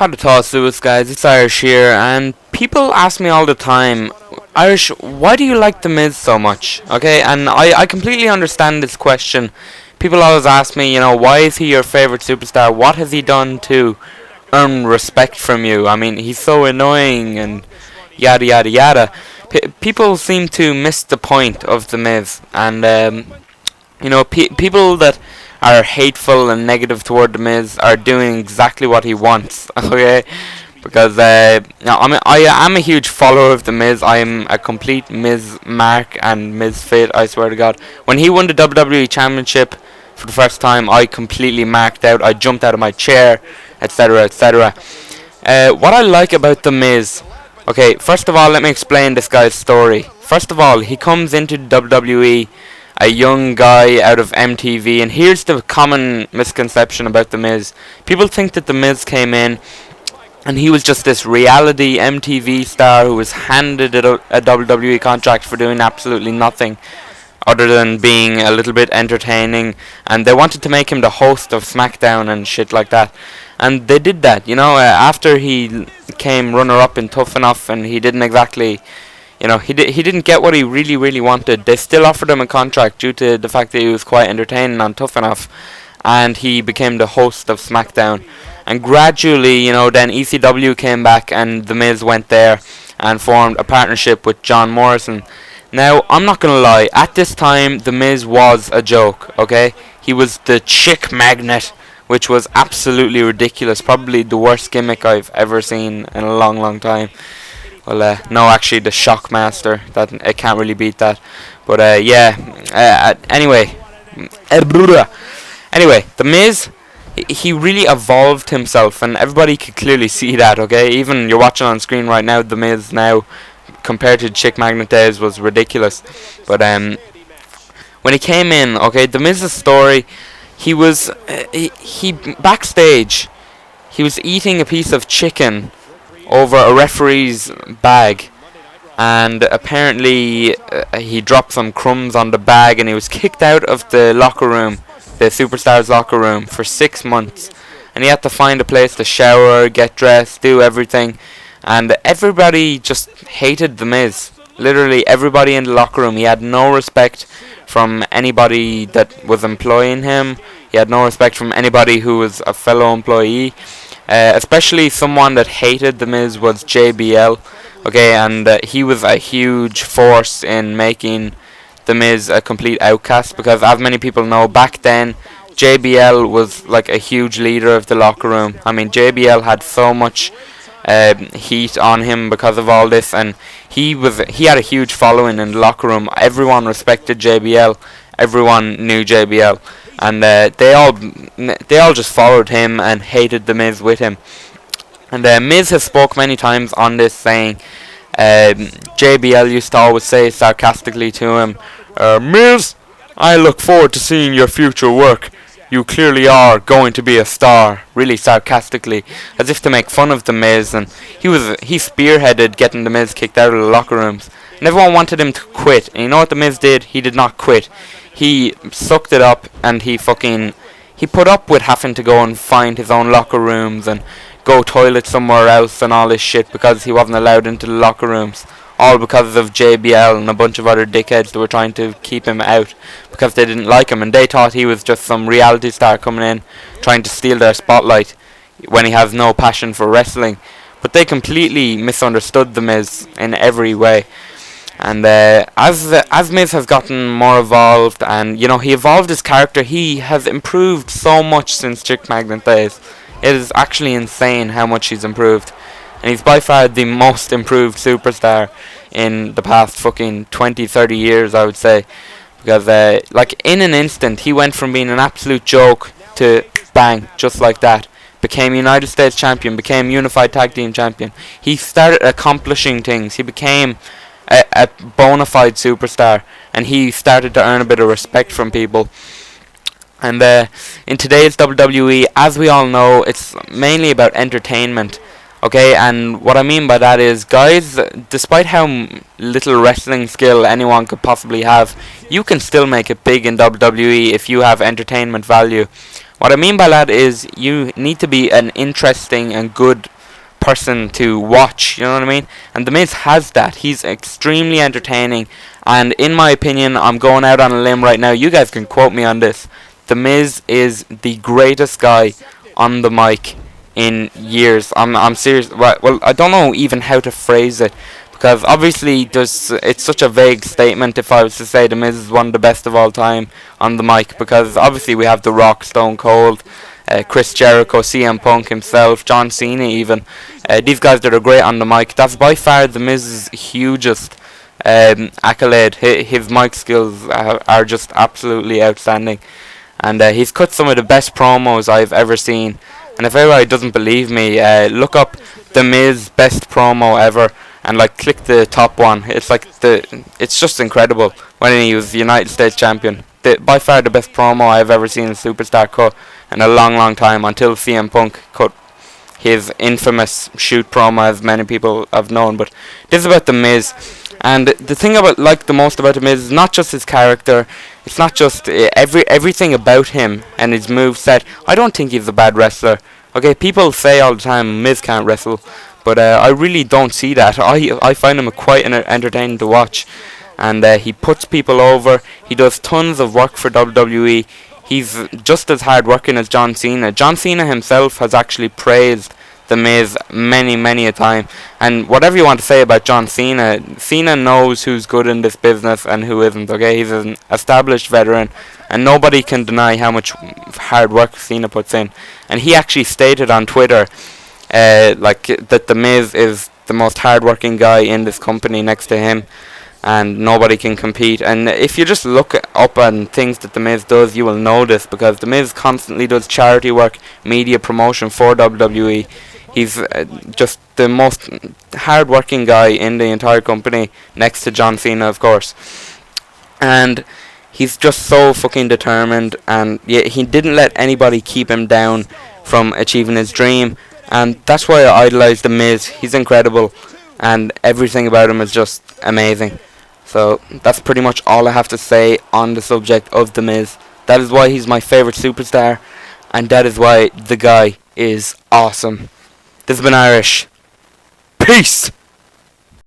How to toss Lewis, guys. It's Irish here, and people ask me all the time, Irish, why do you like the Miz so much? Okay, and I completely understand this question. People always ask me, why is he your favorite superstar? What has he done to earn respect from you? I mean, he's so annoying and yada yada yada. People seem to miss the point of the Miz, and people that are hateful and negative toward the Miz are doing exactly what he wants. Okay, because I am a huge follower of the Miz. I am a complete Miz mark and Miz fit. I swear to God, when he won the WWE Championship for the first time, I completely marked out. I jumped out of my chair, etc., etc. What I like about the Miz. Okay, first of all, let me explain this guy's story. First of all, he comes into WWE, a young guy out of MTV, and here's the common misconception about The Miz. People think that The Miz came in and he was just this reality MTV star who was handed a WWE contract for doing absolutely nothing other than being a little bit entertaining, and they wanted to make him the host of SmackDown and shit like that. And they did that, after he came runner-up in Tough Enough, and he didn't exactly, he didn't get what he really, really wanted. They still offered him a contract due to the fact that he was quite entertaining on Tough Enough, and he became the host of SmackDown. And gradually, then ECW came back, and The Miz went there and formed a partnership with John Morrison. Now, I'm not gonna lie, at this time, The Miz was a joke, okay? He was the chick magnet, which was absolutely ridiculous. Probably the worst gimmick I've ever seen in a long, long time. Well, no, actually, the Shockmaster. I can't really beat that. But, anyway. Anyway, The Miz, he really evolved himself, and everybody could clearly see that, okay? Even you're watching on screen right now, The Miz now, compared to Chick Magnet days, was ridiculous. But, when he came in, okay, The Miz's story, he was, he backstage, he was eating a piece of chicken over a referee's bag, and apparently he dropped some crumbs on the bag, and he was kicked out of the locker room, the Superstars locker room, for 6 months, and he had to find a place to shower, get dressed, do everything, and everybody just hated The Miz. Literally everybody in the locker room. He had no respect from anybody that was employing him. He had no respect from anybody who was a fellow employee. Especially someone that hated The Miz was JBL. Okay, and he was a huge force in making The Miz a complete outcast, because as many people know, back then JBL was like a huge leader of the locker room. I mean, JBL had so much heat on him because of all this, and he had a huge following in the locker room. Everyone respected JBL, everyone knew JBL, and they all just followed him and hated The Miz with him. And Miz has spoke many times on this, saying JBL used to always say sarcastically to him, Miz, I look forward to seeing your future work. You clearly are going to be a star, really sarcastically, as if to make fun of The Miz. And he spearheaded getting The Miz kicked out of the locker rooms, and everyone wanted him to quit. And you know what The Miz did? He did not quit. He sucked it up, and he put up with having to go and find his own locker rooms and go toilet somewhere else and all this shit, because he wasn't allowed into the locker rooms. All because of JBL and a bunch of other dickheads that were trying to keep him out because they didn't like him, and they thought he was just some reality star coming in trying to steal their spotlight when he has no passion for wrestling. But they completely misunderstood The Miz in every way. And as Miz has gotten more evolved, and he evolved his character, he has improved so much since Chick Magnet days. It is actually insane how much he's improved. And he's by far the most improved superstar in the past fucking 20-30 years, I would say. Because, in an instant, he went from being an absolute joke to bang, just like that. Became United States Champion, became Unified Tag Team Champion. He started accomplishing things. He became a bona fide superstar. And he started to earn a bit of respect from people. And in today's WWE, as we all know, it's mainly about entertainment. Okay, and what I mean by that is, guys, despite how little wrestling skill anyone could possibly have, you can still make it big in WWE if you have entertainment value. What I mean by that is you need to be an interesting and good person to watch, you know what I mean? And The Miz has that. He's extremely entertaining, and in my opinion, I'm going out on a limb right now, you guys can quote me on this, The Miz is the greatest guy on the mic in years. I'm serious. Well, I don't know even how to phrase it, because obviously it's such a vague statement if I was to say The Miz is one of the best of all time on the mic, because obviously we have The Rock, Stone Cold, Chris Jericho, CM Punk himself, John Cena even. These guys that are great on the mic. That's by far The Miz's hugest accolade. His mic skills are just absolutely outstanding. And he's cut some of the best promos I've ever seen. And if anybody doesn't believe me, look up The Miz best promo ever, and like click the top one. It's just incredible when he was the United States champion. By far the best promo I've ever seen a Superstar cut in a long, long time, until CM Punk cut his infamous shoot promo, as many people have known. But this is about The Miz. And the thing about like the most about The Miz is not just his character, it's not just everything about him and his moveset. I don't think he's a bad wrestler. Okay, people say all the time Miz can't wrestle, but I really don't see that. I find him quite entertaining to watch, and he puts people over. He does tons of work for WWE. He's just as hard working as John Cena. John Cena himself has actually praised The Miz many, many a time. And whatever you want to say about John Cena, Cena knows who's good in this business and who isn't, okay? He's an established veteran, and nobody can deny how much hard work Cena puts in. And he actually stated on Twitter that The Miz is the most hard-working guy in this company next to him, and nobody can compete. And if you just look up on things that The Miz does, you will know this, because The Miz constantly does charity work, media promotion for WWE. He's just the most hard-working guy in the entire company, next to John Cena, of course. And he's just so fucking determined, and yeah, he didn't let anybody keep him down from achieving his dream. And that's why I idolize The Miz. He's incredible, and everything about him is just amazing. So that's pretty much all I have to say on the subject of The Miz. That is why he's my favourite superstar, and that is why the guy is awesome. This has been Irish. Peace!